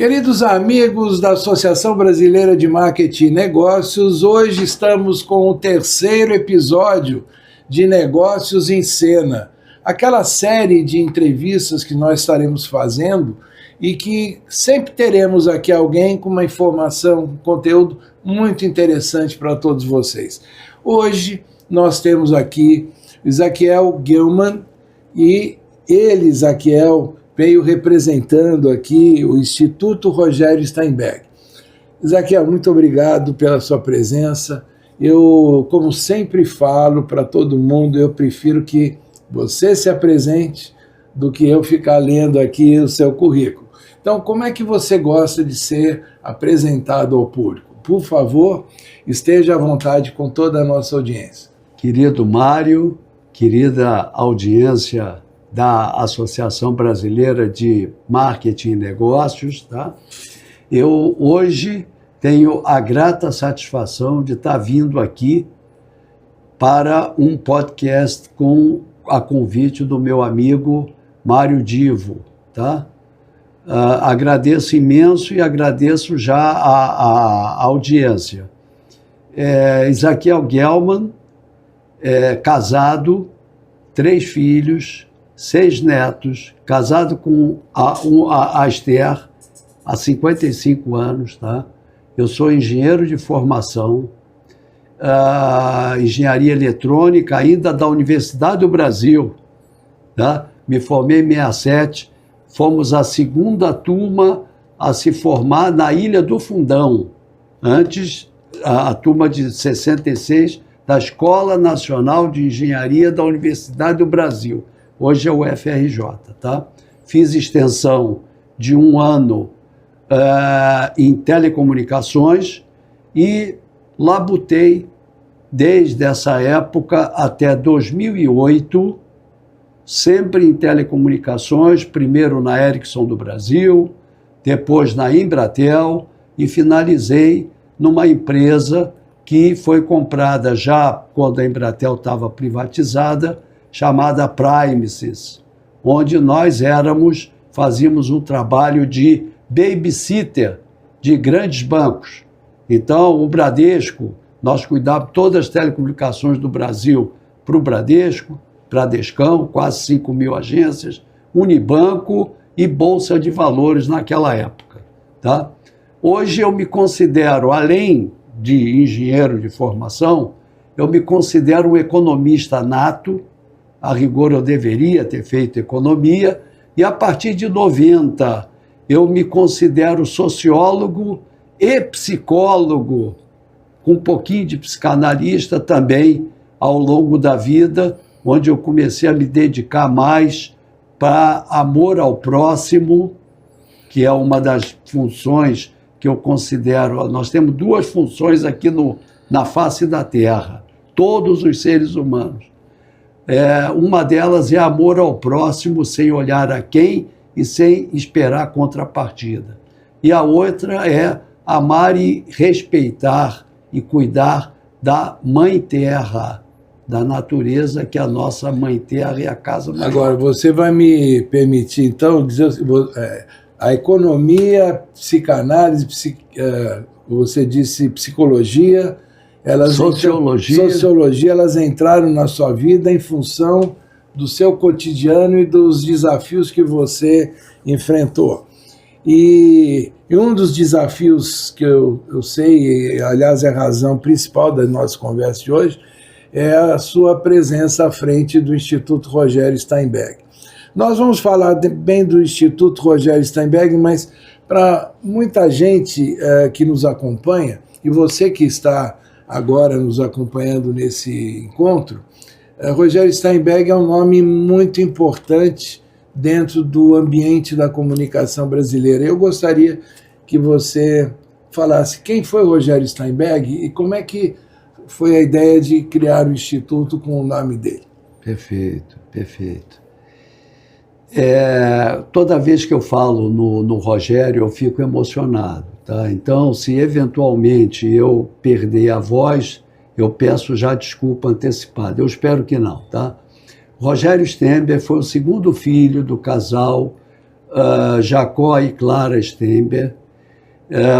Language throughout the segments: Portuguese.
Queridos amigos da Associação Brasileira de Marketing e Negócios, hoje estamos com o terceiro episódio de Negócios em Cena, aquela série de entrevistas que nós estaremos fazendo e que sempre teremos aqui alguém com uma informação, um conteúdo muito interessante para todos vocês. Hoje nós temos aqui Ezaquiel Gilman e ele, Ezaquiel, veio representando aqui o Instituto Rogério Steinberg. Ezaquiel, muito obrigado pela sua presença. Eu, como sempre falo para todo mundo, eu prefiro que você se apresente do que eu ficar lendo aqui o seu currículo. Então, como é que você gosta de ser apresentado ao público? Por favor, esteja à vontade com toda a nossa audiência. Querido Mário, querida audiência da Associação Brasileira de Marketing e Negócios, tá? Eu hoje tenho a grata satisfação de estar vindo aqui para um podcast a convite do meu amigo Mário Divo, tá? Agradeço imenso e agradeço já a audiência. Ezaquiel Gilman, casado, 3 filhos, 6 netos, casado com a Esther há 55 anos, tá? Eu sou engenheiro de formação, engenharia eletrônica, ainda da Universidade do Brasil, tá? Me formei em 67, fomos a segunda turma a se formar na Ilha do Fundão, antes a turma de 66 da Escola Nacional de Engenharia da Universidade do Brasil. Hoje é o FRJ, tá? Fiz extensão de 1 ano em telecomunicações e labutei desde essa época até 2008, sempre em telecomunicações, primeiro na Ericsson do Brasil, depois na Embratel e finalizei numa empresa que foi comprada já quando a Embratel estava privatizada, chamada Primesis, onde nós fazíamos um trabalho de babysitter de grandes bancos. Então, o Bradesco, nós cuidávamos todas as telecomunicações do Brasil para o Bradesco, Bradescão, quase 5 mil agências, Unibanco e Bolsa de Valores naquela época, tá? Hoje eu me considero, além de engenheiro de formação, eu me considero um economista nato. A rigor, eu deveria ter feito economia, e a partir de 90, eu me considero sociólogo e psicólogo, com um pouquinho de psicanalista também, ao longo da vida, onde eu comecei a me dedicar mais para amor ao próximo, que é uma das funções que eu considero. Nós temos 2 funções aqui na face da Terra, todos os seres humanos. Uma delas é amor ao próximo, sem olhar a quem e sem esperar contrapartida. E a outra é amar e respeitar e cuidar da Mãe Terra, da natureza, que é a nossa Mãe Terra e a casa maior. Agora, você vai me permitir, então, dizer a economia, psicanálise, você disse psicologia, sociologia, elas entraram na sua vida em função do seu cotidiano e dos desafios que você enfrentou. E um dos desafios que eu sei, e, aliás, é a razão principal da nossa conversa de hoje, é a sua presença à frente do Instituto Rogério Steinberg. Nós vamos falar bem do Instituto Rogério Steinberg, mas para muita gente que nos acompanha, e você que está agora nos acompanhando nesse encontro, Rogério Steinberg é um nome muito importante dentro do ambiente da comunicação brasileira. Eu gostaria que você falasse quem foi Rogério Steinberg e como é que foi a ideia de criar o Instituto com o nome dele. Perfeito, perfeito. Toda vez que eu falo no Rogério, eu fico emocionado, tá? Então, se eventualmente eu perder a voz, eu peço já desculpa antecipada. Eu espero que não, tá? Rogério Steinberg foi o segundo filho do casal Jacó e Clara Steinber.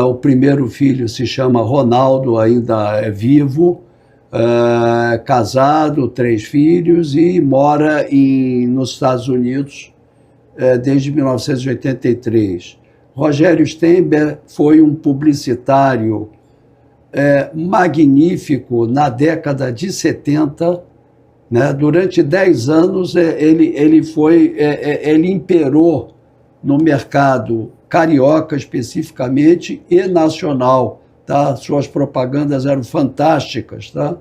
O primeiro filho se chama Ronaldo, ainda é vivo, casado, 3 filhos, e mora nos Estados Unidos desde 1983. Rogério Steinber foi um publicitário magnífico na década de 70, né? Durante 10 anos ele imperou no mercado carioca especificamente e nacional, tá? Suas propagandas eram fantásticas, tá?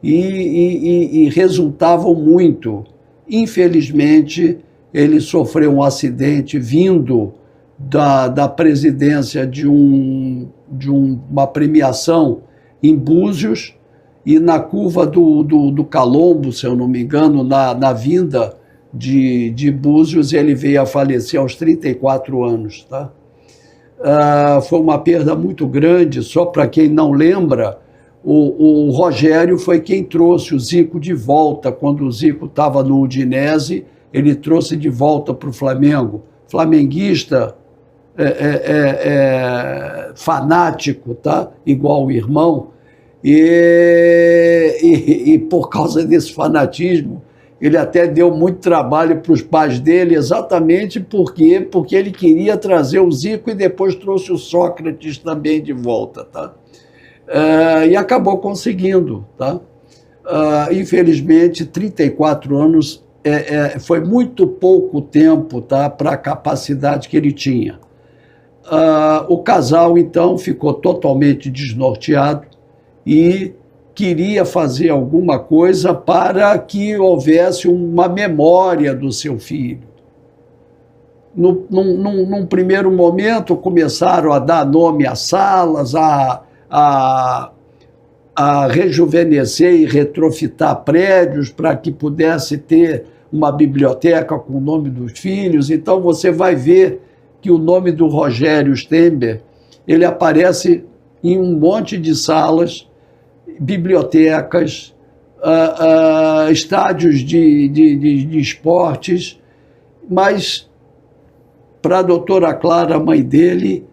E resultavam muito. Infelizmente, ele sofreu um acidente vindo da presidência de uma premiação em Búzios, e na curva do Calombo, se eu não me engano, na vinda de Búzios, ele veio a falecer aos 34 anos. Tá? Foi uma perda muito grande. Só para quem não lembra, o Rogério foi quem trouxe o Zico de volta. Quando o Zico estava no Udinese, ele trouxe de volta para o Flamengo. Flamenguista, fanático, tá? Igual o irmão. E por causa desse fanatismo, ele até deu muito trabalho para os pais dele, exatamente porque ele queria trazer o Zico e depois trouxe o Sócrates também de volta. Tá? E acabou conseguindo. Tá? Infelizmente, 34 anos foi muito pouco tempo, tá, para a capacidade que ele tinha. O casal, então, ficou totalmente desnorteado e queria fazer alguma coisa para que houvesse uma memória do seu filho. Num primeiro momento, começaram a dar nome a salas, a rejuvenescer e retrofitar prédios para que pudesse ter uma biblioteca com o nome dos filhos. Então, você vai ver que o nome do Rogério Steinber, ele aparece em um monte de salas, bibliotecas, estádios de esportes, mas para a doutora Clara, a mãe dele,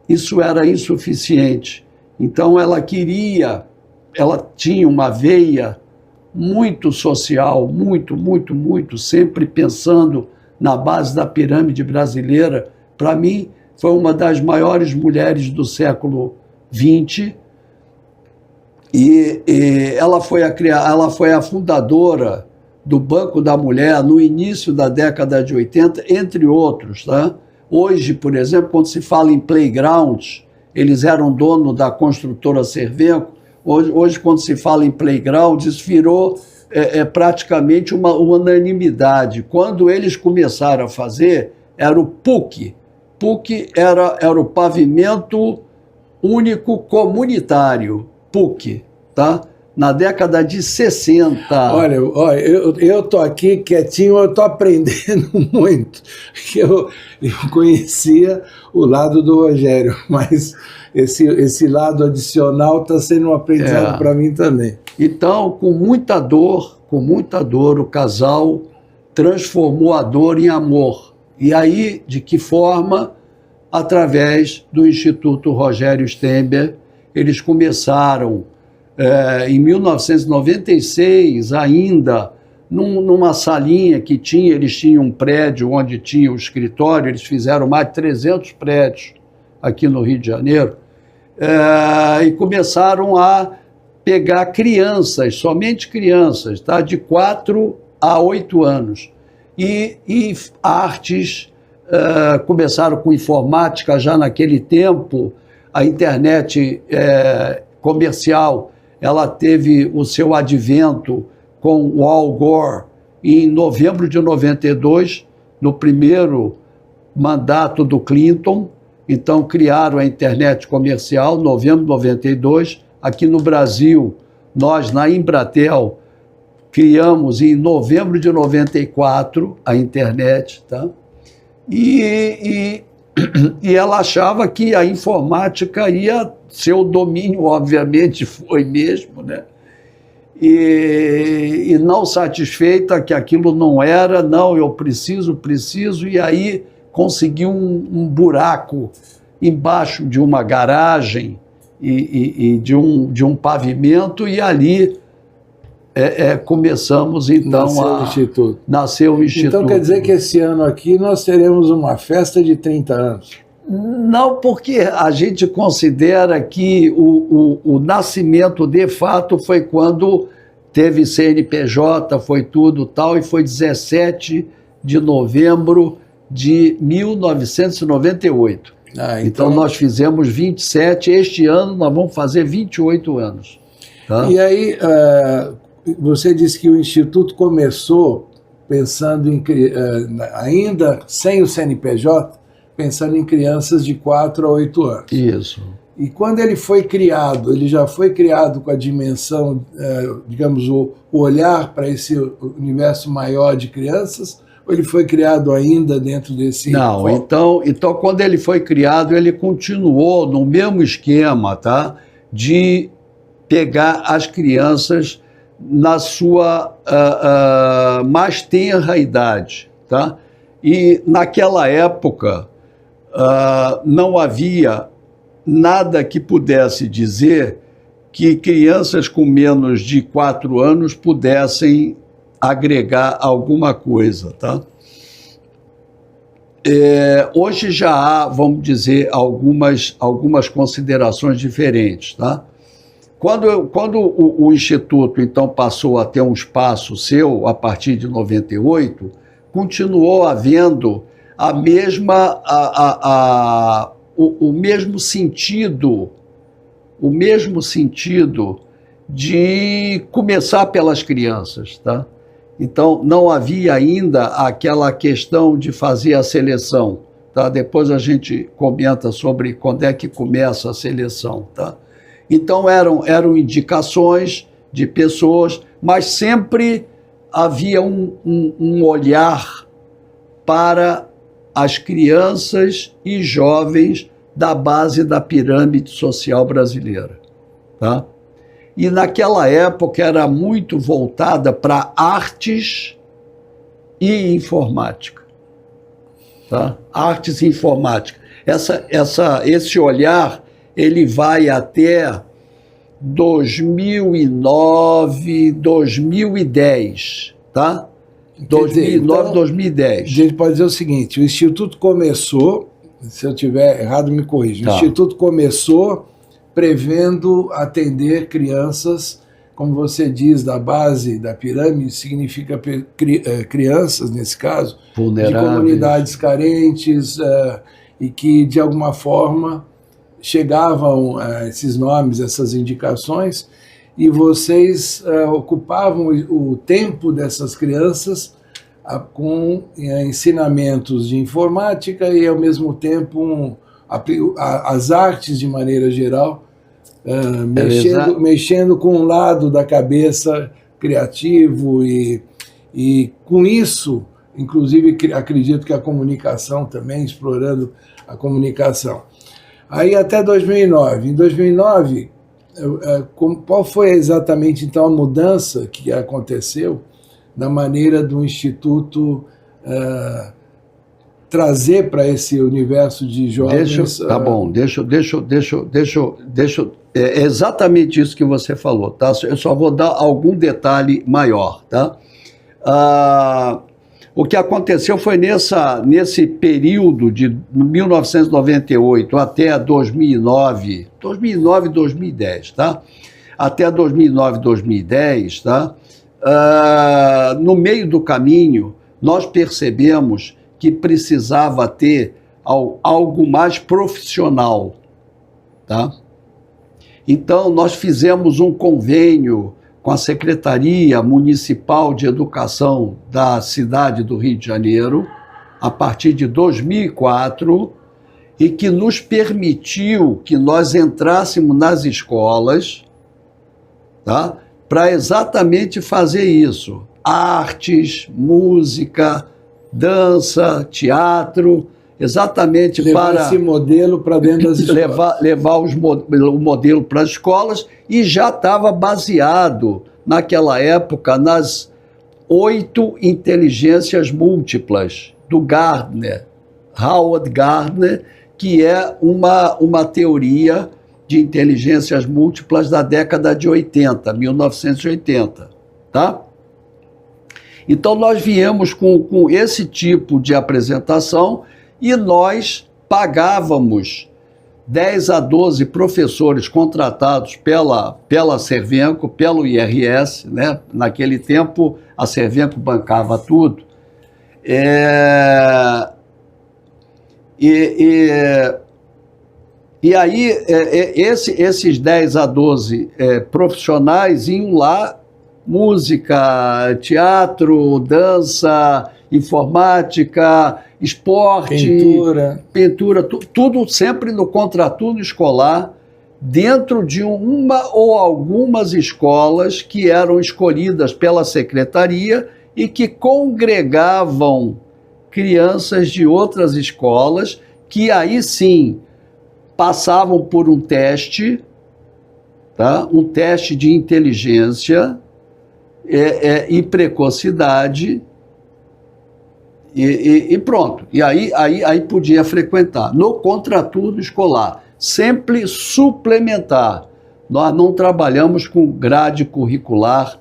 isso era insuficiente. Então ela tinha uma veia muito social, muito, sempre pensando na base da pirâmide brasileira. Para mim, foi uma das maiores mulheres do século XX, e ela foi a fundadora do Banco da Mulher no início da década de 80, entre outros. Tá? Hoje, por exemplo, quando se fala em playgrounds, eles eram dono da construtora Cervenco. Hoje, quando se fala em playgrounds, isso virou praticamente uma unanimidade. Quando eles começaram a fazer, era o PUC. PUC era o Pavimento Único Comunitário, PUC, tá? Na década de 60. Olha, eu tô aqui quietinho, eu tô aprendendo muito. Eu conhecia o lado do Rogério, mas esse lado adicional está sendo um aprendizado para mim também. Então, com muita dor, o casal transformou a dor em amor. E aí, de que forma? Através do Instituto Rogério Steinber. Eles começaram em 1996, ainda numa salinha que eles tinham um prédio onde tinha o escritório. Eles fizeram mais de 300 prédios aqui no Rio de Janeiro, e começaram a pegar crianças, somente crianças, tá? De 4 a 8 anos. E artes, começaram com informática já naquele tempo. A internet comercial, ela teve o seu advento com o Al Gore em novembro de 92, no primeiro mandato do Clinton. Então criaram a internet comercial, novembro de 92. Aqui no Brasil, nós na Embratel criamos em novembro de 94 a internet, tá? E ela achava que a informática ia ser o domínio, obviamente foi mesmo, né? E não satisfeita que aquilo não era, não, eu preciso, e aí conseguiu um buraco embaixo de uma garagem e de um pavimento, e ali começamos, então, nasceu o Instituto. Então quer dizer que esse ano aqui nós teremos uma festa de 30 anos? Não, porque a gente considera que o nascimento, de fato, foi quando teve CNPJ, foi tudo tal, e foi 17 de novembro de 1998. Então nós fizemos 27, este ano nós vamos fazer 28 anos. Tá? E aí, você disse que o Instituto começou pensando em, ainda sem o CNPJ, pensando em crianças de 4 a 8 anos. Isso. E quando ele foi criado, ele já foi criado com a dimensão, digamos, o olhar para esse universo maior de crianças, ou ele foi criado ainda dentro desse... Não, então quando ele foi criado, ele continuou no mesmo esquema, tá? De pegar as crianças na sua mais tenra idade, tá? E naquela época não havia nada que pudesse dizer que crianças com menos de 4 anos pudessem agregar alguma coisa, tá? Hoje já há, vamos dizer, algumas considerações diferentes, tá? Quando o Instituto, então, passou a ter um espaço seu, a partir de 98, continuou havendo o mesmo sentido de começar pelas crianças, tá? Então, não havia ainda aquela questão de fazer a seleção, tá? Depois a gente comenta sobre quando é que começa a seleção, tá? Então, eram indicações de pessoas, mas sempre havia um olhar para as crianças e jovens da base da pirâmide social brasileira, tá? E naquela época era muito voltada para artes e informática, tá? Artes e informática. Esse olhar, ele vai até 2009, 2010, tá? 2009, 2010. A gente pode dizer o seguinte, o Instituto começou, se eu estiver errado me corrija, o Instituto começou prevendo atender crianças, como você diz, da base da pirâmide, significa crianças, nesse caso, vulneráveis, de comunidades carentes, e que, de alguma forma, chegavam esses nomes, essas indicações, e vocês ocupavam o tempo dessas crianças com ensinamentos de informática e, ao mesmo tempo, as artes de maneira geral, mexendo com um lado da cabeça criativo e com isso, inclusive, acredito que a comunicação também, explorando a comunicação. Aí até 2009. Em 2009, qual foi exatamente então a mudança que aconteceu na maneira do Instituto trazer para esse universo de jovens... Tá bom, deixa é exatamente isso que você falou, tá? Eu só vou dar algum detalhe maior, tá? O que aconteceu foi nesse período de 1998 até 2009, 2010, tá? Até 2009, 2010, tá? No meio do caminho, nós percebemos que precisava ter algo mais profissional, tá? Então, nós fizemos um convênio com a Secretaria Municipal de Educação da cidade do Rio de Janeiro, a partir de 2004, e que nos permitiu que nós entrássemos nas escolas, tá? Para exatamente fazer isso. Artes, música, dança, teatro, exatamente levar esse modelo para dentro das escolas. Levar o modelo para as escolas, e já estava baseado, naquela época, nas 8 inteligências múltiplas do Gardner, Howard Gardner, que é uma teoria de inteligências múltiplas da década de 80, 1980, tá? Então, nós viemos com esse tipo de apresentação e nós pagávamos 10 a 12 professores contratados pela Cervenco, pelo IRS, né? Naquele tempo, a Cervenco bancava tudo. E aí, esses 10 a 12 profissionais iam lá, música, teatro, dança, informática, esporte, pintura, tudo sempre no contraturno escolar, dentro de uma ou algumas escolas que eram escolhidas pela secretaria e que congregavam crianças de outras escolas que aí sim passavam por um teste, tá? Um teste de inteligência e precocidade e pronto. E aí podia frequentar. No contraturno escolar, sempre suplementar. Nós não trabalhamos com grade curricular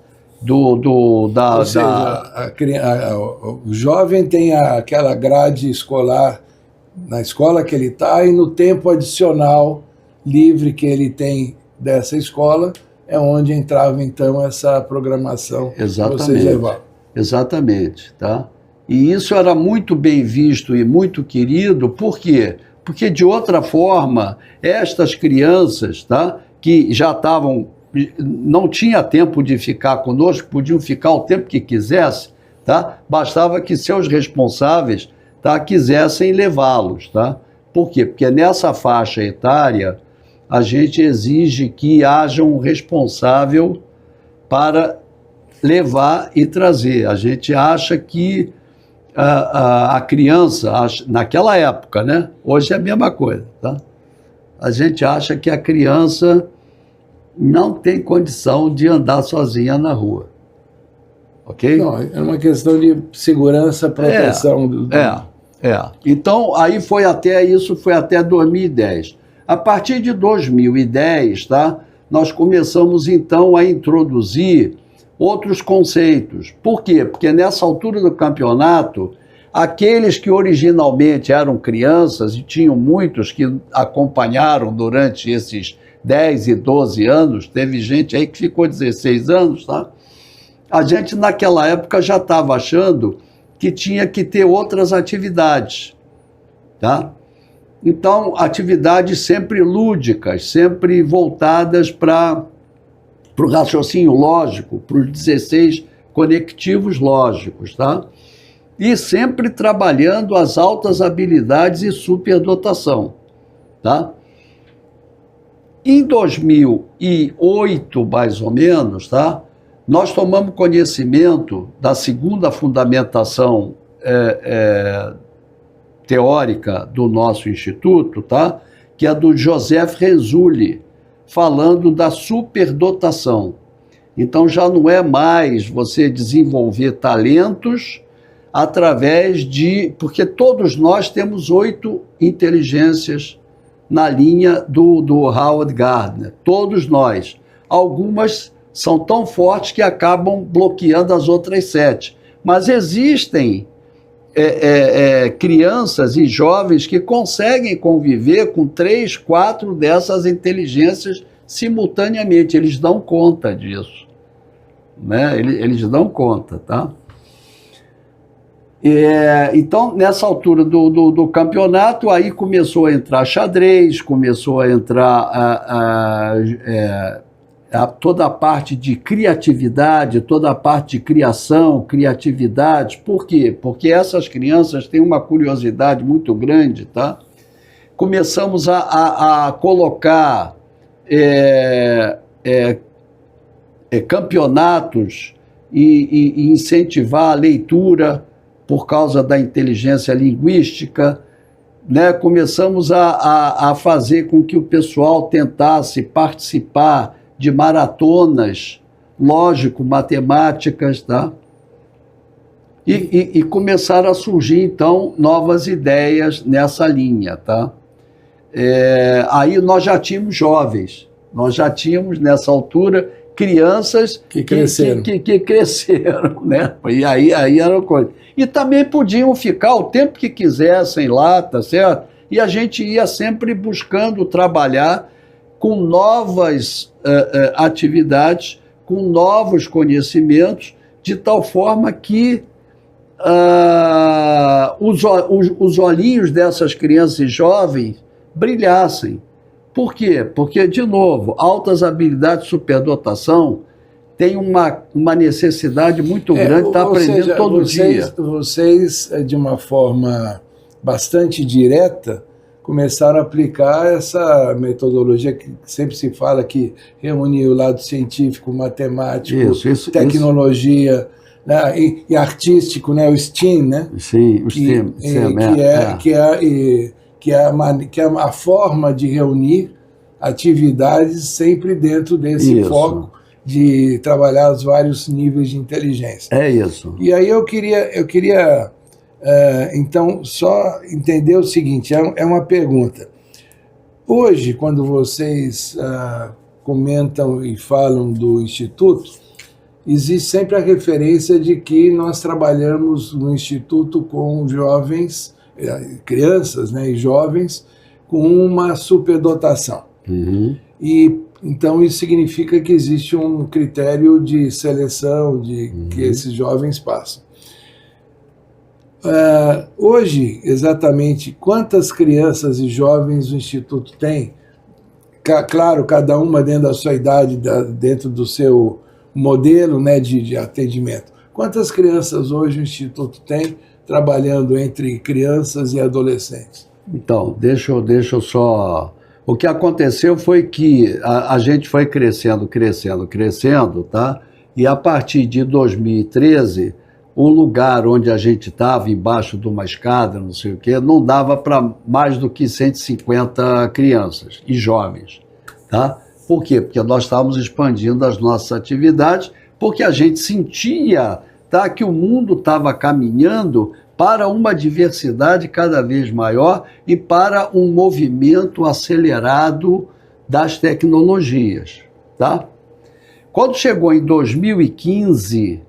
Ou seja, o jovem tem aquela grade escolar na escola que ele está e no tempo adicional livre que ele tem dessa escola é onde entrava então essa programação. Exatamente, que vocês levavam. Exatamente, tá? E isso era muito bem visto e muito querido, por quê? Porque de outra forma, estas crianças, tá, que já estavam, não tinha tempo de ficar conosco, podiam ficar o tempo que quisesse, tá? Bastava que seus responsáveis, tá, quisessem levá-los, tá? Por quê? Porque nessa faixa etária a gente exige que haja um responsável para levar e trazer. A gente acha que a criança, naquela época, né? Hoje é a mesma coisa, tá? A gente acha que a criança não tem condição de andar sozinha na rua, ok? Não, é uma questão de segurança, proteção. Então, aí foi até 2010. A partir de 2010, tá, nós começamos, então, a introduzir outros conceitos. Por quê? Porque nessa altura do campeonato, aqueles que originalmente eram crianças, e tinham muitos que acompanharam durante esses 10 e 12 anos, teve gente aí que ficou 16 anos, tá? A gente naquela época já estava achando que tinha que ter outras atividades, tá? Então, atividades sempre lúdicas, sempre voltadas para o raciocínio lógico, para os 16 conectivos lógicos, tá? E sempre trabalhando as altas habilidades e superdotação, tá? Em 2008, mais ou menos, tá? Nós tomamos conhecimento da segunda fundamentação teórica do nosso instituto, tá? Que é do Joseph Rezulli, falando da superdotação. Então já não é mais você desenvolver talentos através de... Porque todos nós temos 8 inteligências na linha do Howard Gardner, todos nós. Algumas são tão fortes que acabam bloqueando as outras 7. Mas existem crianças e jovens que conseguem conviver com 3, 4 dessas inteligências simultaneamente. Eles dão conta disso, né? Eles dão conta, tá? Então, nessa altura do campeonato, aí começou a entrar xadrez, começou a entrar toda a parte de criatividade, toda a parte de criação, criatividade. Por quê? Porque essas crianças têm uma curiosidade muito grande, tá? Começamos a colocar campeonatos e incentivar a leitura por causa da inteligência linguística, né? Começamos a fazer com que o pessoal tentasse participar de maratonas lógico-matemáticas, tá? E começaram a surgir, então, novas ideias nessa linha, tá? Aí nós já tínhamos jovens, nós já tínhamos, nessa altura, crianças que cresceram, que cresceram, né? E aí era uma coisa. E também podiam ficar o tempo que quisessem lá, tá certo? E a gente ia sempre buscando trabalhar com novas atividades, com novos conhecimentos, de tal forma que os olhinhos dessas crianças e jovens brilhassem. Por quê? Porque, de novo, altas habilidades de superdotação tem uma necessidade muito grande de estar aprendendo todo dia. Vocês, de uma forma bastante direta, começaram a aplicar essa metodologia que sempre se fala, que reúne o lado científico, matemático, tecnologia, né, e artístico, né, o STEAM, né? Sim, o STEAM. Que é a forma de reunir atividades sempre dentro desse foco de trabalhar os vários níveis de inteligência. É isso. E aí eu queria então, só entender o seguinte, é uma pergunta. Hoje, quando vocês comentam e falam do Instituto, existe sempre a referência de que nós trabalhamos no Instituto com jovens, crianças, né, e jovens, com uma superdotação. Uhum. E então isso significa que existe um critério de seleção que esses jovens passam. Hoje, exatamente, quantas crianças e jovens o Instituto tem? Claro, cada uma dentro da sua idade, dentro do seu modelo, né, de atendimento. Quantas crianças hoje o Instituto tem trabalhando entre crianças e adolescentes? Então, deixa eu só... O que aconteceu foi que a gente foi crescendo, tá? E a partir de 2013, o lugar onde a gente estava, embaixo de uma escada, não sei o quê, não dava para mais do que 150 crianças e jovens, tá? Por quê? Porque nós estávamos expandindo as nossas atividades, porque a gente sentia, tá, que o mundo estava caminhando para uma diversidade cada vez maior e para um movimento acelerado das tecnologias, tá? Quando chegou em 2015,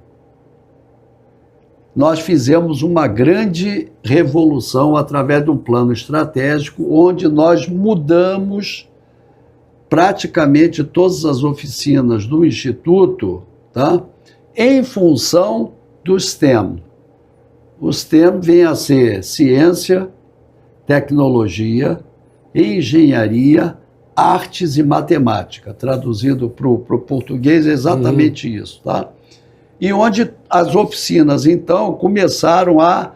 nós fizemos uma grande revolução através de um plano estratégico, onde nós mudamos praticamente todas as oficinas do Instituto, tá, em função do STEM. O STEM vem a ser ciência, tecnologia, engenharia, artes e matemática. Traduzido para o português é exatamente isso, tá? E onde as oficinas, então, começaram a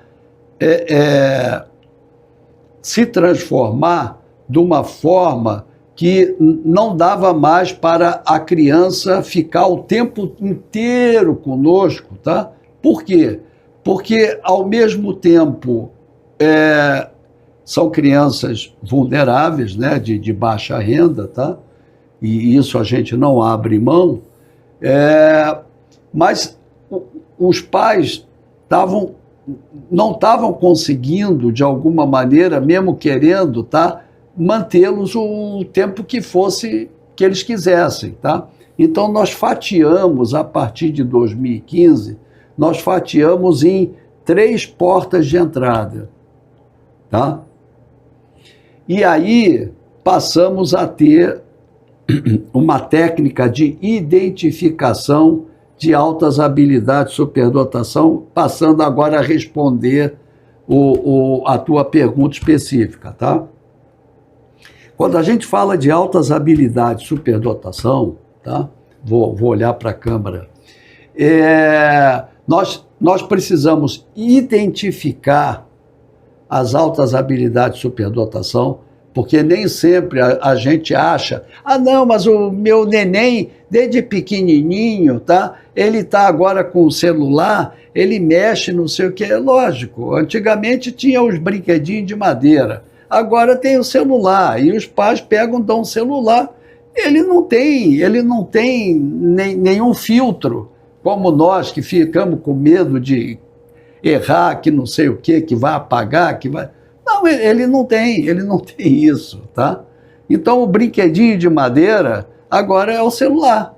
se transformar de uma forma que não dava mais para a criança ficar o tempo inteiro conosco, tá? Por quê? Porque, ao mesmo tempo, são crianças vulneráveis, né, de baixa renda, tá? E isso a gente não abre mão, mas os pais não estavam conseguindo, de alguma maneira, mesmo querendo, tá, mantê-los o tempo que fosse que eles quisessem, tá? Então, nós fatiamos, a partir de 2015, nós fatiamos em 3 portas de entrada, tá? E aí passamos a ter uma técnica de identificação de altas habilidades de superdotação, passando agora a responder a tua pergunta específica, tá? Quando a gente fala de altas habilidades de superdotação, tá? Vou olhar para a câmera. Nós precisamos identificar as altas habilidades de superdotação, porque nem sempre a gente acha, não, mas o meu neném, desde pequenininho, tá? Ele está agora com o celular, ele mexe, não sei o que, é lógico. Antigamente tinha os brinquedinhos de madeira, agora tem o celular, e os pais pegam, dão o celular. Ele não tem nenhum filtro, como nós que ficamos com medo de errar, que não sei o quê, que vai apagar, que vai... Não, ele não tem isso, tá? Então o brinquedinho de madeira agora é o celular.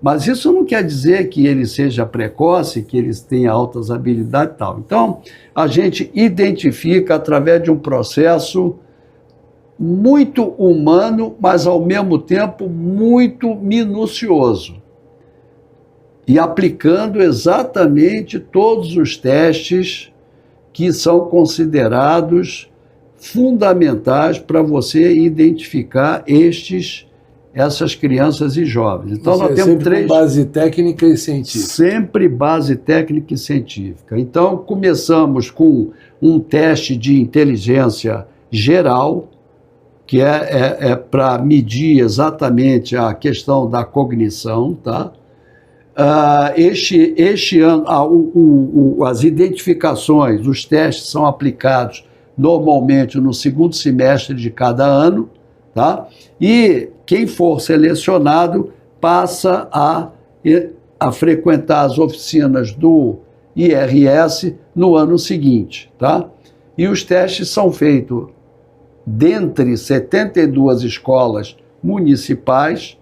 Mas isso não quer dizer que ele seja precoce, que eles tenham altas habilidades e tal. Então, a gente identifica através de um processo muito humano, mas ao mesmo tempo muito minucioso. E aplicando exatamente todos os testes que são considerados fundamentais para você identificar essas crianças e jovens. Então, nós temos sempre com base técnica e científica. Sempre base técnica e científica. Então, começamos com um teste de inteligência geral, que é para medir exatamente a questão da cognição, tá? Este ano, as identificações, os testes são aplicados normalmente no segundo semestre de cada ano, tá? E quem for selecionado passa a frequentar as oficinas do IRS no ano seguinte, tá? E os testes são feitos dentre 72 escolas municipais,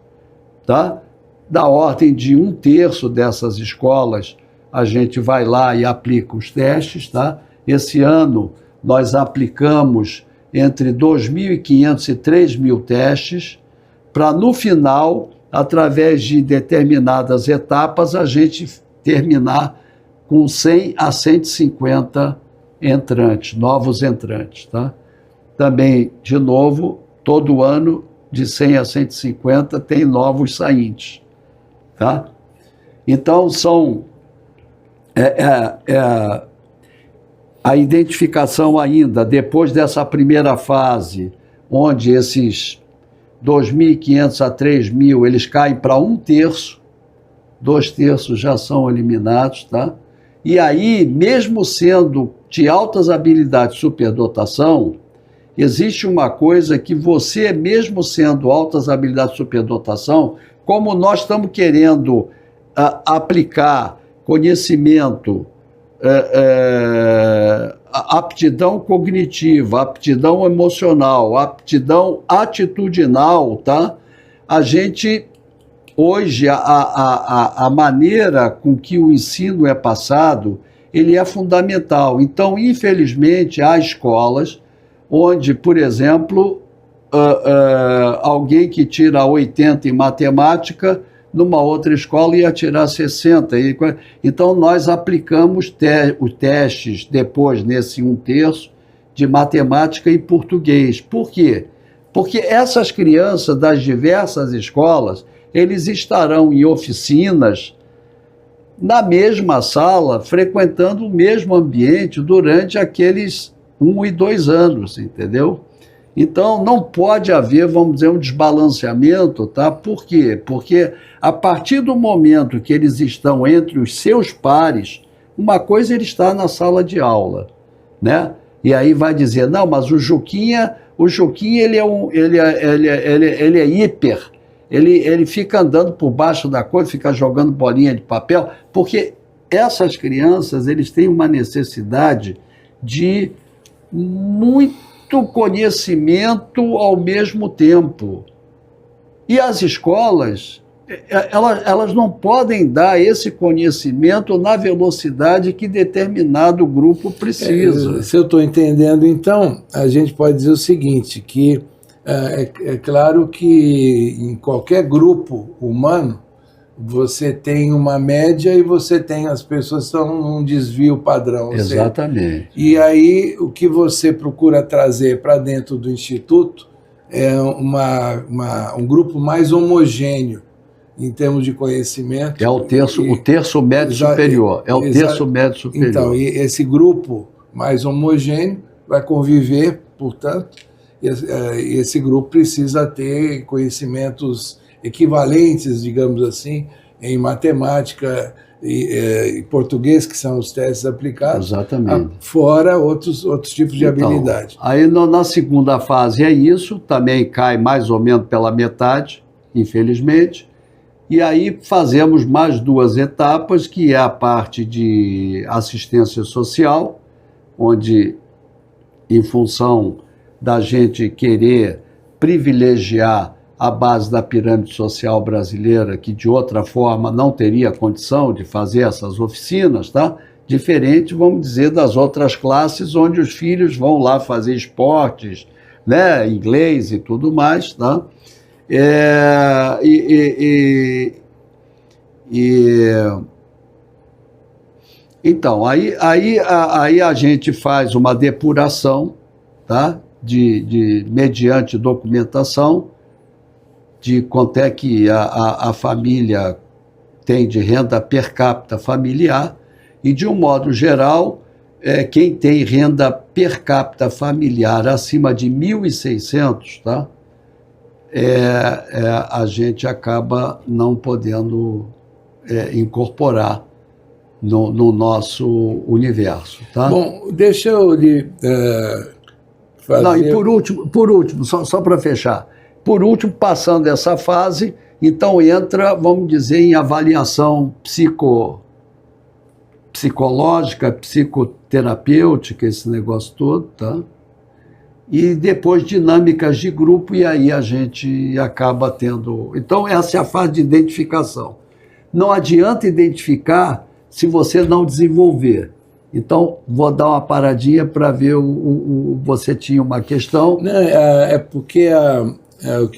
tá? Da ordem de 1/3 dessas escolas, a gente vai lá e aplica os testes, tá? Esse ano nós aplicamos entre 2.500 e 3.000 testes, para no final, através de determinadas etapas, a gente terminar com 100 a 150 entrantes, novos entrantes, tá? Também, de novo, todo ano, de 100 a 150, tem novos saintes, tá? Então, são... a identificação ainda, depois dessa primeira fase, onde esses 2.500 a 3.000, eles caem para 1/3, 2/3 já são eliminados, tá? E aí, mesmo sendo de altas habilidades superdotação, existe uma coisa que você, mesmo sendo altas habilidades superdotação, como nós estamos querendo aplicar conhecimento, aptidão cognitiva, aptidão emocional, aptidão atitudinal, tá? A gente, hoje, a maneira com que o ensino é passado, ele é fundamental. Então, infelizmente, há escolas onde, por exemplo, alguém que tira 80 em matemática, numa outra escola ia tirar 60. Então, nós aplicamos os testes depois, nesse 1/3, de matemática e português. Por quê? Porque essas crianças das diversas escolas, eles estarão em oficinas, na mesma sala, frequentando o mesmo ambiente durante aqueles 1 e 2 anos, entendeu? Então, não pode haver, vamos dizer, um desbalanceamento, tá? Por quê? Porque a partir do momento que eles estão entre os seus pares, uma coisa ele está na sala de aula, né? E aí vai dizer, não, mas o Juquinha ele é hiper, ele fica andando por baixo da coisa, fica jogando bolinha de papel, porque essas crianças, eles têm uma necessidade de muito conhecimento ao mesmo tempo. E as escolas, elas não podem dar esse conhecimento na velocidade que determinado grupo precisa. Se eu estou entendendo, então, a gente pode dizer o seguinte, que é claro que em qualquer grupo humano, você tem uma média e você tem as pessoas que estão num desvio padrão. Exatamente. E aí o que você procura trazer para dentro do Instituto é um grupo mais homogêneo em termos de conhecimento. É o terço médio superior. É o terço médio superior. Então, e esse grupo mais homogêneo vai conviver, portanto, e esse grupo precisa ter conhecimentos equivalentes, digamos assim, em matemática e português, que são os testes aplicados. Exatamente. Fora outros tipos de habilidade. Aí na segunda fase é isso, também cai mais ou menos pela metade, infelizmente, E aí fazemos mais 2 etapas, que é a parte de assistência social, onde, em função da gente querer privilegiar a base da pirâmide social brasileira, que de outra forma não teria condição de fazer essas oficinas, tá? Diferente, vamos dizer, das outras classes, onde os filhos vão lá fazer esportes, né, inglês e tudo mais, tá? Então, aí a gente faz uma depuração, tá? Mediante documentação, de quanto é que a família tem de renda per capita familiar, e, de um modo geral, quem tem renda per capita familiar acima de 1.600, tá? A gente acaba não podendo incorporar no nosso universo. Tá? Bom, deixa eu lhe fazer... Não, e por último, só para fechar, por último, passando essa fase, então entra, vamos dizer, em avaliação psicológica, psicoterapêutica, esse negócio todo, tá? E depois dinâmicas de grupo, e aí a gente acaba tendo... Então, essa é a fase de identificação. Não adianta identificar se você não desenvolver. Então, vou dar uma paradinha para ver você tinha uma questão. Não, porque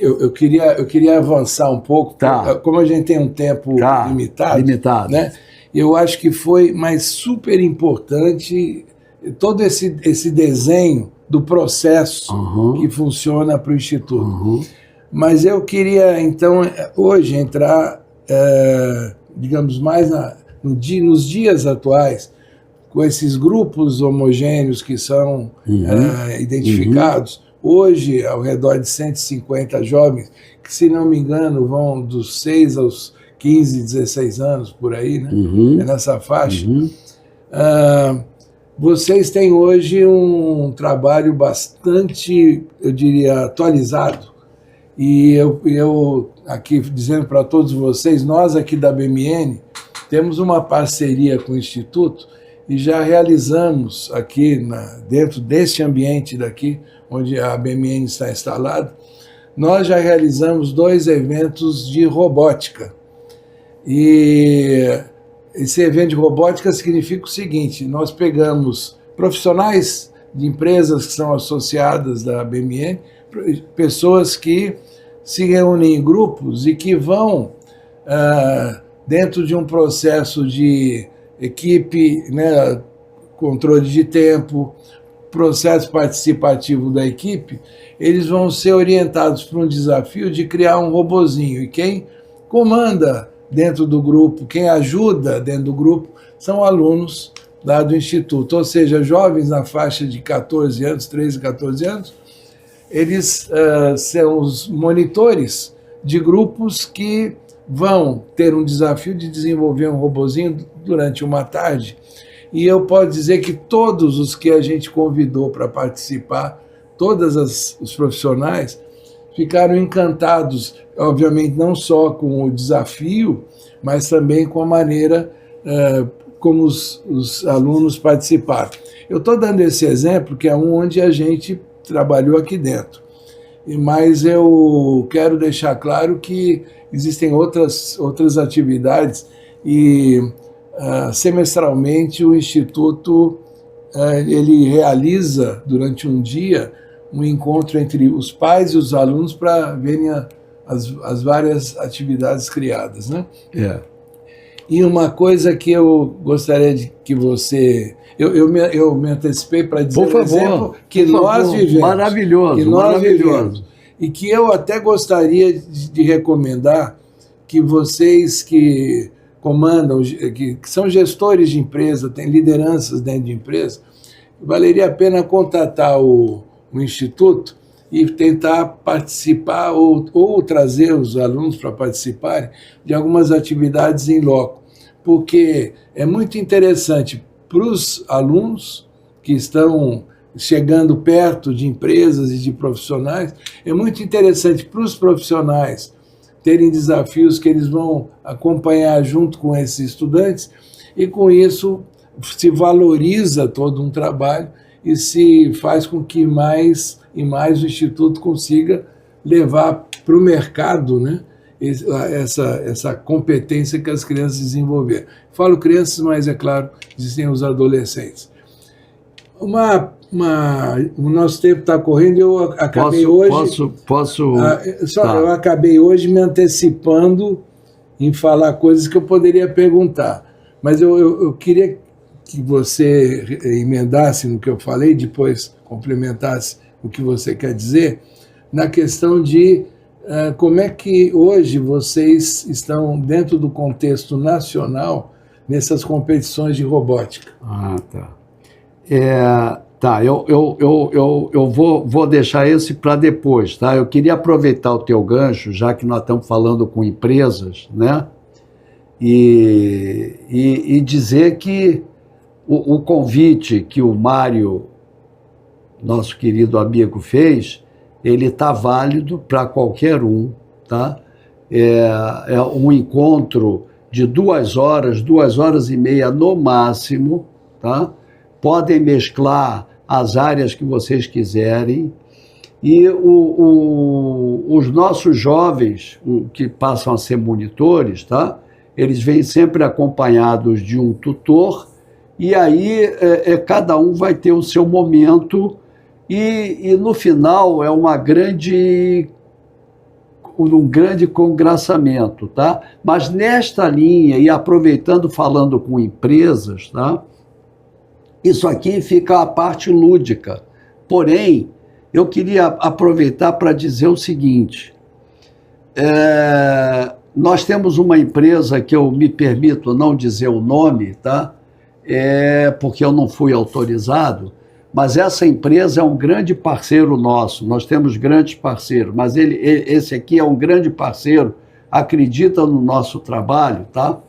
eu queria avançar um pouco, tá. Como a gente tem um tempo limitado, né? Eu acho que foi mais super importante todo esse desenho do processo que funciona para o Instituto. Mas eu queria, então, hoje entrar, digamos, mais nos dias atuais, com esses grupos homogêneos que são identificados, hoje, ao redor de 150 jovens, que, se não me engano, vão dos 6 aos 15, 16 anos, por aí, né? É nessa faixa. Vocês têm hoje um trabalho bastante, eu diria, atualizado. E eu aqui dizendo para todos vocês, nós aqui da BMN temos uma parceria com o Instituto e já realizamos aqui, dentro deste ambiente daqui, onde a BMN está instalada, nós já realizamos 2 eventos de robótica. E esse evento de robótica significa o seguinte: nós pegamos profissionais de empresas que são associadas da BMN, pessoas que se reúnem em grupos e que vão, dentro de um processo de equipe, né, controle de tempo, processo participativo da equipe, eles vão ser orientados para um desafio de criar um robozinho. E quem comanda dentro do grupo, quem ajuda dentro do grupo, são alunos lá do Instituto, ou seja, jovens na faixa de 14 anos, 13, 14 anos, eles são os monitores de grupos que vão ter um desafio de desenvolver um robozinho durante uma tarde. E eu posso dizer que todos os que a gente convidou para participar, os profissionais, ficaram encantados, obviamente não só com o desafio, mas também com a maneira como os alunos participaram. Eu estou dando esse exemplo, que é onde a gente trabalhou aqui dentro. Mas eu quero deixar claro que existem outras atividades e semestralmente o Instituto ele realiza durante um dia um encontro entre os pais e os alunos para verem as várias atividades criadas, né? E uma coisa que eu gostaria de que você... Eu me antecipei para dizer, por favor, que nós vivemos. Maravilhoso, maravilhoso. E que eu até gostaria de recomendar que vocês que comandam, que são gestores de empresa, têm lideranças dentro de empresa, valeria a pena contatar o Instituto e tentar participar ou trazer os alunos para participarem de algumas atividades em loco, porque é muito interessante para os alunos que estão chegando perto de empresas e de profissionais, é muito interessante para os profissionais terem desafios que eles vão acompanhar junto com esses estudantes, e com isso se valoriza todo um trabalho e se faz com que mais e mais o Instituto consiga levar para o mercado, né, essa competência que as crianças desenvolveram. Falo crianças, mas é claro, existem os adolescentes. O nosso tempo está correndo, eu acabei hoje... Eu acabei hoje me antecipando em falar coisas que eu poderia perguntar, mas eu queria que você emendasse no que eu falei, depois complementasse o que você quer dizer, na questão de como é que hoje vocês estão dentro do contexto nacional nessas competições de robótica. Tá. Eu vou deixar esse para depois, tá? Eu queria aproveitar o teu gancho, já que nós estamos falando com empresas, né? E dizer que o convite que o Mário, nosso querido amigo, fez, ele está válido para qualquer um, tá? É um encontro de 2 horas, 2h30 no máximo, tá? Podem mesclar as áreas que vocês quiserem, e os nossos jovens, que passam a ser monitores, tá? Eles vêm sempre acompanhados de um tutor, e aí cada um vai ter o seu momento, e no final é um grande congraçamento, tá? Mas nesta linha, e aproveitando, falando com empresas, tá? Isso aqui fica a parte lúdica. Porém, eu queria aproveitar para dizer o seguinte, nós temos uma empresa que eu me permito não dizer o nome, tá? Porque eu não fui autorizado, mas essa empresa é um grande parceiro nosso, nós temos grandes parceiros, mas esse aqui é um grande parceiro, acredita no nosso trabalho, tá?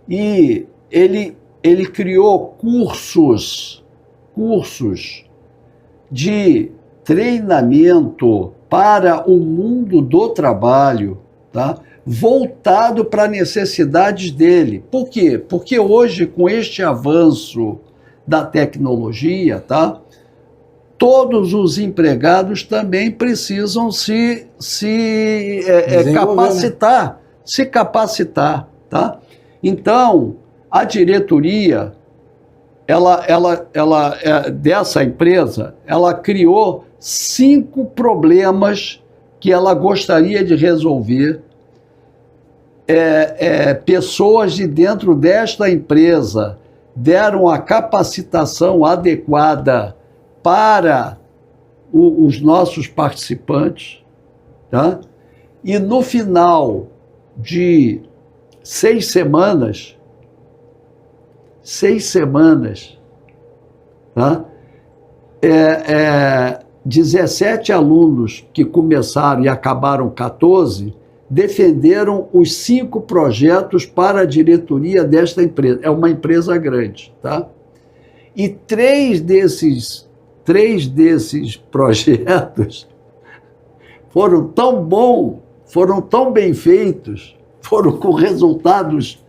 E ele criou cursos de treinamento para o mundo do trabalho, tá? Voltado para as necessidades dele. Por quê? Porque hoje, com este avanço da tecnologia, tá? Todos os empregados também precisam se capacitar, tá? Então, a diretoria, dessa empresa, ela criou 5 problemas que ela gostaria de resolver. Pessoas de dentro desta empresa deram a capacitação adequada para os nossos participantes, tá? E no final de 6 semanas, tá? 17 alunos que começaram e acabaram 14, defenderam os 5 projetos para a diretoria desta empresa. É uma empresa grande, tá? E 3 desses projetos foram tão bons, foram tão bem feitos, foram com resultados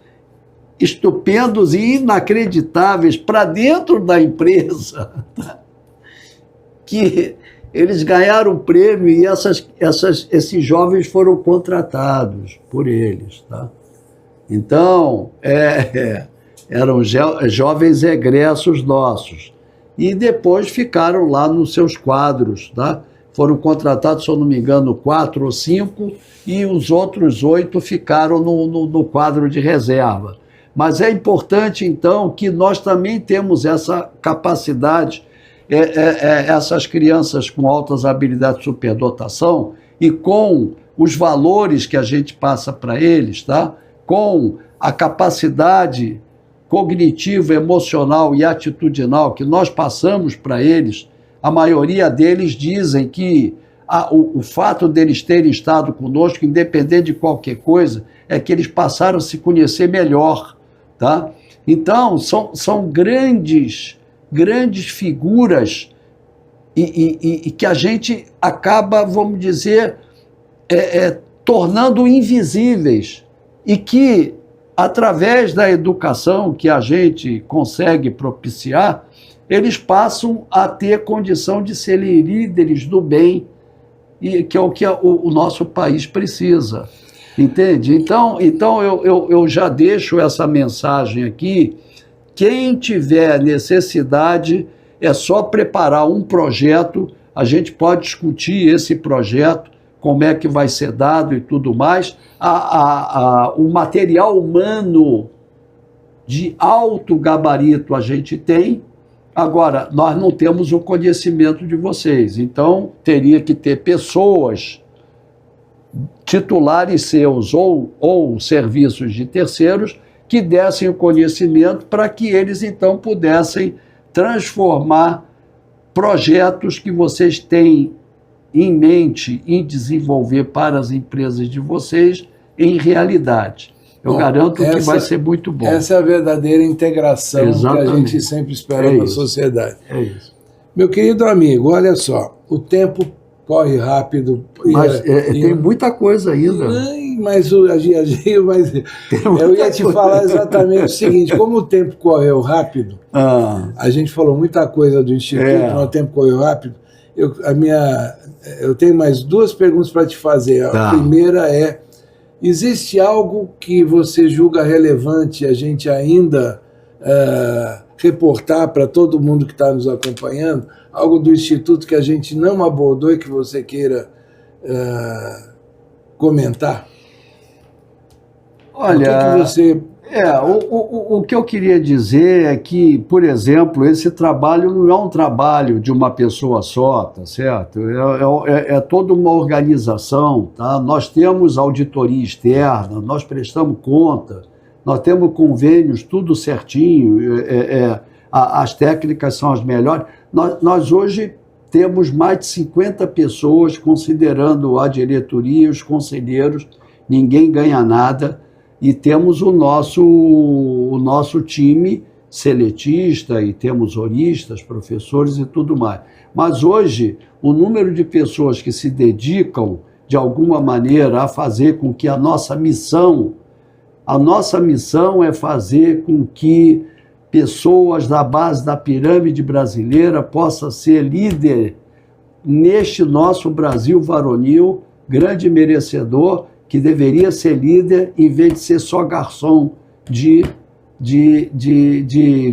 estupendos e inacreditáveis para dentro da empresa, tá? Que eles ganharam o prêmio e esses jovens foram contratados por eles, tá? Então, eram jovens egressos nossos. E depois ficaram lá nos seus quadros, tá? Foram contratados, se eu não me engano, 4 ou 5, e os outros 8 ficaram no quadro de reserva. Mas é importante, então, que nós também temos essa capacidade, essas crianças com altas habilidades de superdotação e com os valores que a gente passa para eles, tá? Com a capacidade cognitiva, emocional e atitudinal que nós passamos para eles. A maioria deles dizem que o fato deles terem estado conosco, independente de qualquer coisa, é que eles passaram a se conhecer melhor, tá? Então, são grandes figuras e que a gente acaba, vamos dizer, tornando invisíveis e que, através da educação que a gente consegue propiciar, eles passam a ter condição de serem líderes do bem, e que é o que o nosso país precisa. Entende? Então eu já deixo essa mensagem aqui. Quem tiver necessidade, é só preparar um projeto, a gente pode discutir esse projeto, como é que vai ser dado e tudo mais. O material humano de alto gabarito a gente tem, agora, nós não temos o conhecimento de vocês, então teria que ter pessoas, titulares seus ou serviços de terceiros, que dessem o conhecimento para que eles então pudessem transformar projetos que vocês têm em mente em desenvolver para as empresas de vocês em realidade. Eu garanto que vai ser muito bom. Essa é a verdadeira integração. Exatamente. Que a gente sempre espera na sociedade. É isso. Meu querido amigo, olha só, o tempo corre rápido. Mas tem muita coisa ainda. Mas eu ia te falar exatamente o seguinte, como o tempo correu rápido, a gente falou muita coisa do Instituto, mas o tempo correu rápido, eu tenho mais duas perguntas para te fazer. A primeira é, existe algo que você julga relevante a gente ainda reportar para todo mundo que está nos acompanhando? Algo do Instituto que a gente não abordou e que você queira comentar? Olha, o que eu queria dizer é que, por exemplo, esse trabalho não é um trabalho de uma pessoa só, tá certo? É toda uma organização, tá? Nós temos auditoria externa, nós prestamos conta, nós temos convênios, tudo certinho, as técnicas são as melhores. Nós hoje temos mais de 50 pessoas, considerando a diretoria, os conselheiros, ninguém ganha nada, e temos o nosso time seletista, e temos oristas, professores e tudo mais. Mas hoje, o número de pessoas que se dedicam, de alguma maneira, a fazer com que a nossa missão é fazer com que pessoas da base da pirâmide brasileira possam ser líder neste nosso Brasil varonil, grande merecedor, que deveria ser líder em vez de ser só garçom de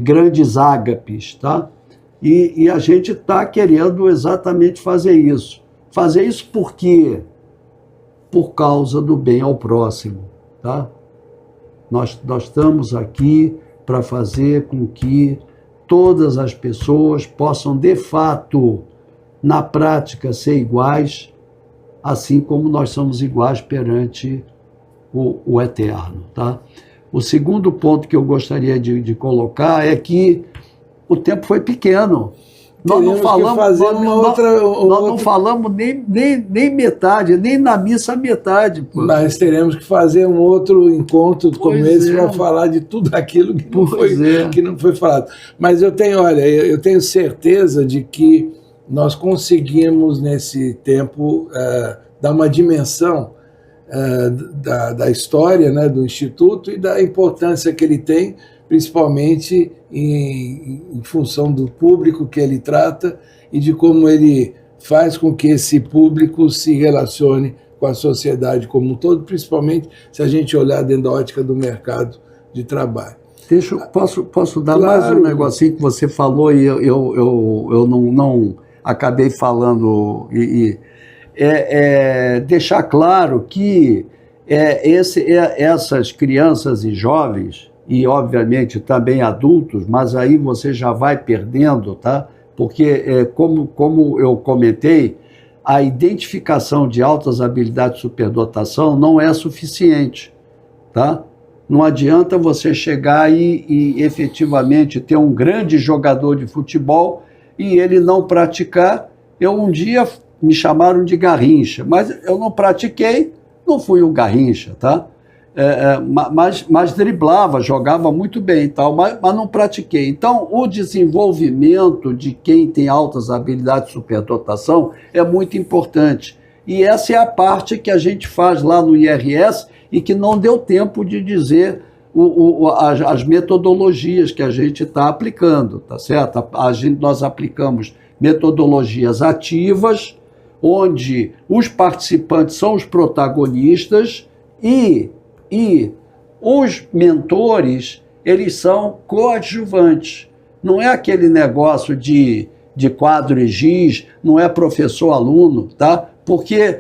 grandes ágapes, tá? E a gente está querendo exatamente fazer isso. Fazer isso por quê? Por causa do bem ao próximo, tá? Nós estamos aqui para fazer com que todas as pessoas possam, de fato, na prática, ser iguais, assim como nós somos iguais perante o Eterno. Tá? O segundo ponto que eu gostaria de colocar é que o tempo foi pequeno. Nós não falamos nem metade, nem na missa metade. Pô. Mas teremos que fazer um outro encontro como esse para falar de tudo aquilo que não foi falado. Mas eu tenho certeza de que nós conseguimos, nesse tempo, dar uma dimensão da história, né, do Instituto e da importância que ele tem, principalmente em função do público que ele trata e de como ele faz com que esse público se relacione com a sociedade como um todo, principalmente se a gente olhar dentro da ótica do mercado de trabalho. Posso dar mais um negocinho que você falou e eu não acabei falando, deixar claro que essas crianças e jovens, e obviamente também adultos, mas aí você já vai perdendo, tá? Porque, como eu comentei, a identificação de altas habilidades de superdotação não é suficiente, tá? Não adianta você chegar e efetivamente ter um grande jogador de futebol e ele não praticar. Um dia me chamaram de Garrincha, mas eu não pratiquei, não fui um Garrincha, tá? Mas driblava, jogava muito bem e tal, mas não pratiquei. Então, o desenvolvimento de quem tem altas habilidades de superdotação é muito importante. E essa é a parte que a gente faz lá no IRS e que não deu tempo de dizer as metodologias que a gente está aplicando, tá certo? Nós aplicamos metodologias ativas, onde os participantes são os protagonistas e os mentores, eles são coadjuvantes. Não é aquele negócio de quadro e giz, não é professor-aluno, tá? Porque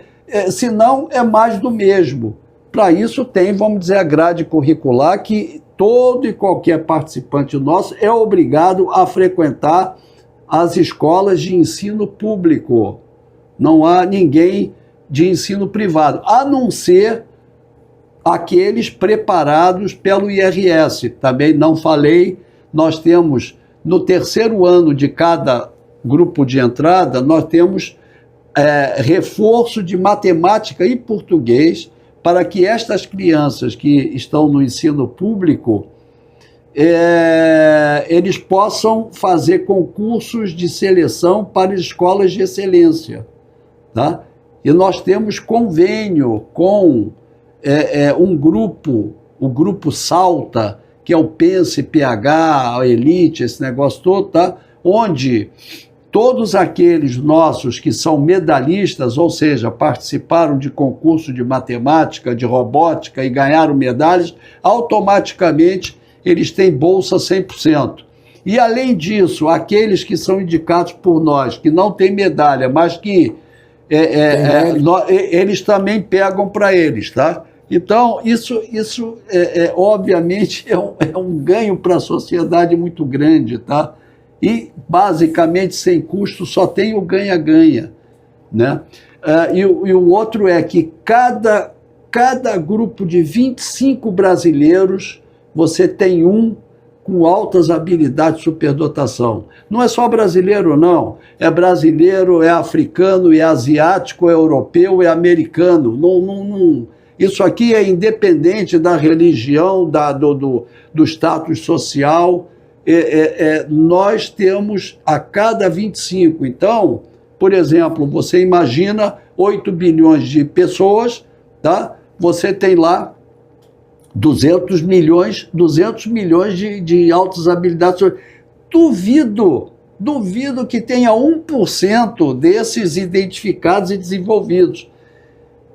senão é mais do mesmo. Para isso tem, vamos dizer, a grade curricular que todo e qualquer participante nosso é obrigado a frequentar as escolas de ensino público. Não há ninguém de ensino privado, a não ser aqueles preparados pelo IRS. Também não falei, nós temos, no terceiro ano de cada grupo de entrada, nós temos reforço de matemática e português para que estas crianças que estão no ensino público, eles possam fazer concursos de seleção para escolas de excelência. Tá? E nós temos convênio com um grupo, o grupo Salta, que é o Pense, PH, a Elite, esse negócio todo, tá? Onde todos aqueles nossos que são medalhistas, ou seja, participaram de concurso de matemática, de robótica e ganharam medalhas, automaticamente eles têm bolsa 100%. E, além disso, aqueles que são indicados por nós, que não têm medalha, mas que eles também pegam para eles, tá? Então, isso obviamente, é um ganho para a sociedade muito grande, tá? E, basicamente, sem custo, só tem o ganha-ganha, né? E o outro é que cada grupo de 25 brasileiros, você tem um com altas habilidades de superdotação. Não é só brasileiro, não. É brasileiro, é africano, é asiático, é europeu, é americano. Isso aqui é independente da religião, do status social. Nós temos a cada 25. Então, por exemplo, você imagina 8 bilhões de pessoas, tá? Você tem lá 200 milhões de altas habilidades. Duvido que tenha 1% desses identificados e desenvolvidos.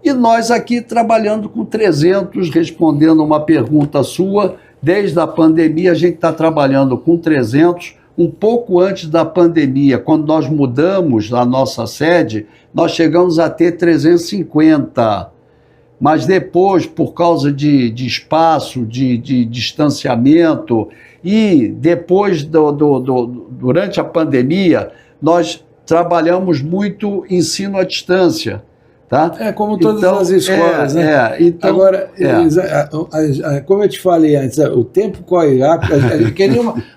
E nós aqui trabalhando com 300, respondendo uma pergunta sua, desde a pandemia a gente está trabalhando com 300, um pouco antes da pandemia, quando nós mudamos a nossa sede, nós chegamos a ter 350. Mas depois, por causa de espaço, de distanciamento, e depois, durante a pandemia, nós trabalhamos muito ensino à distância. Tá? Como todas as escolas, né? Então, agora, como eu te falei antes, o tempo corre rápido.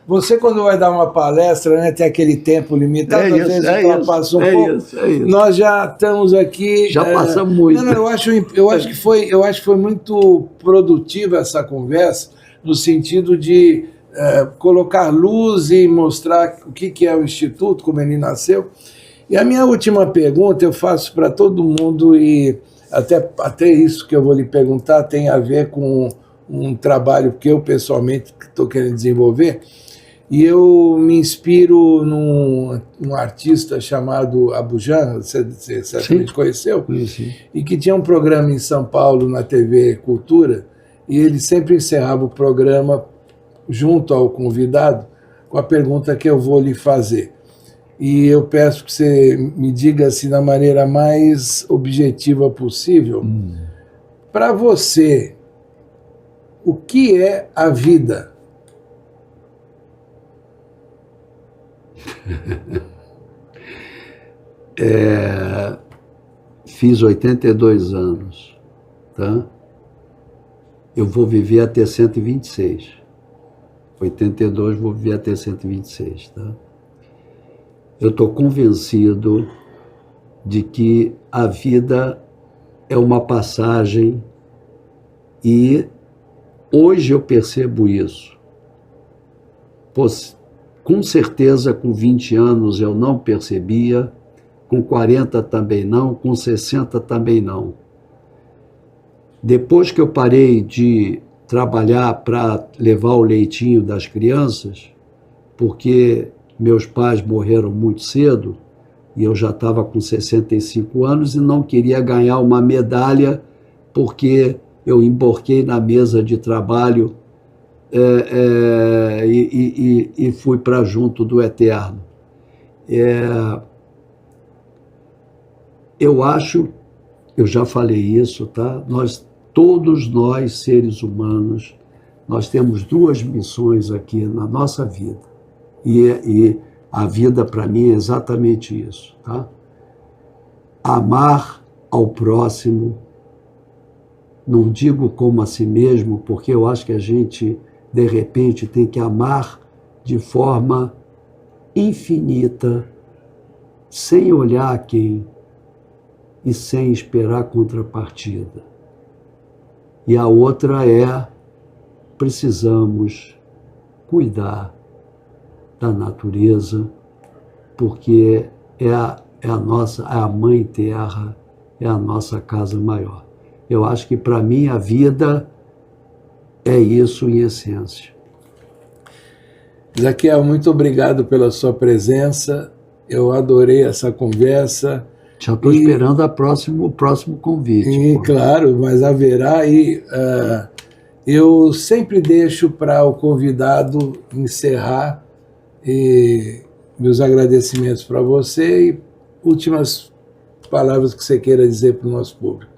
Você, quando vai dar uma palestra, né, tem aquele tempo limitado, às vezes passa um pouco. Isso. Nós já estamos aqui. Já passamos muito. Eu acho que foi muito produtiva essa conversa, no sentido de colocar luz e mostrar o que é o Instituto, como ele nasceu. E a minha última pergunta eu faço para todo mundo, e até isso que eu vou lhe perguntar tem a ver com um trabalho que eu pessoalmente estou querendo desenvolver, e eu me inspiro num artista chamado Abu Janra, você certamente conheceu, sim. E que tinha um programa em São Paulo na TV Cultura, e ele sempre encerrava o programa junto ao convidado com a pergunta que eu vou lhe fazer. E eu peço que você me diga assim, da maneira mais objetiva possível, para você, o que é a vida? Fiz 82 anos, tá? Eu vou viver até 126. 82, vou viver até 126, tá? Eu estou convencido de que a vida é uma passagem e hoje eu percebo isso. Com certeza, com 20 anos eu não percebia, com 40 também não, com 60 também não. Depois que eu parei de trabalhar para levar o leitinho das crianças, porque meus pais morreram muito cedo, e eu já estava com 65 anos e não queria ganhar uma medalha porque eu emborquei na mesa de trabalho e fui para junto do Eterno. Eu acho, eu já falei isso, tá? Todos nós, seres humanos, nós temos duas missões aqui na nossa vida. E a vida, para mim, é exatamente isso, tá? Amar ao próximo, não digo como a si mesmo, porque eu acho que a gente, de repente, tem que amar de forma infinita, sem olhar a quem e sem esperar contrapartida. E a outra é, precisamos cuidar da natureza, porque é a mãe terra, é a nossa casa maior. Eu acho que, para mim, a vida é isso em essência. Zaquiel, muito obrigado pela sua presença. Eu adorei essa conversa. Já estou esperando o próximo convite. Claro, mas haverá. Eu sempre deixo para o convidado encerrar. E meus agradecimentos para você e últimas palavras que você queira dizer para o nosso público.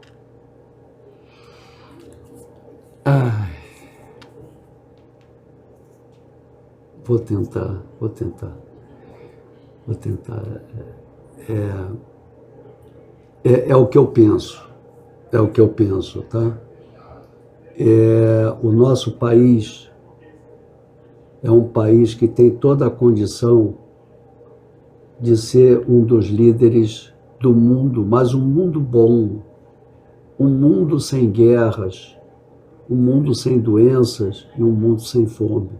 Vou tentar. É o que eu penso. É o que eu penso, tá? O nosso país é um país que tem toda a condição de ser um dos líderes do mundo, mas um mundo bom, um mundo sem guerras, um mundo sem doenças e um mundo sem fome.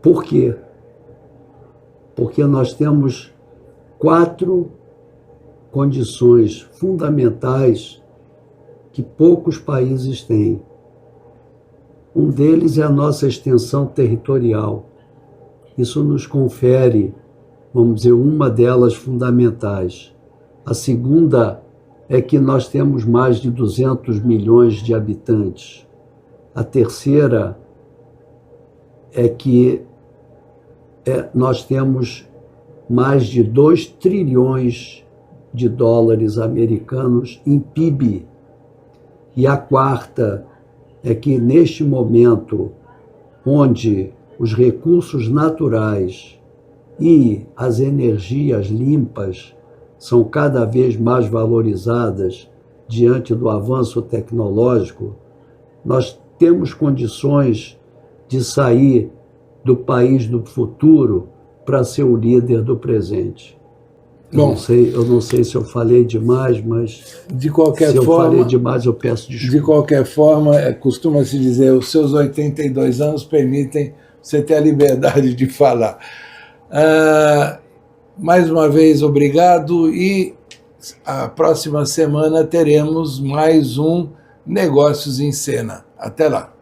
Por quê? Porque nós temos 4 condições fundamentais que poucos países têm. Um deles é a nossa extensão territorial. Isso nos confere, vamos dizer, uma delas fundamentais. A segunda é que nós temos mais de 200 milhões de habitantes. A terceira é que nós temos mais de 2 trilhões de dólares americanos em PIB. E a quarta é que, neste momento, onde os recursos naturais e as energias limpas são cada vez mais valorizadas diante do avanço tecnológico, nós temos condições de sair do país do futuro para ser o líder do presente. Bom, eu não sei se eu falei demais, mas de qualquer se eu forma, falei demais, eu peço desculpa. De qualquer forma, costuma-se dizer, os seus 82 anos permitem você ter a liberdade de falar. Mais uma vez, obrigado, e a próxima semana teremos mais um Negócios em Cena. Até lá.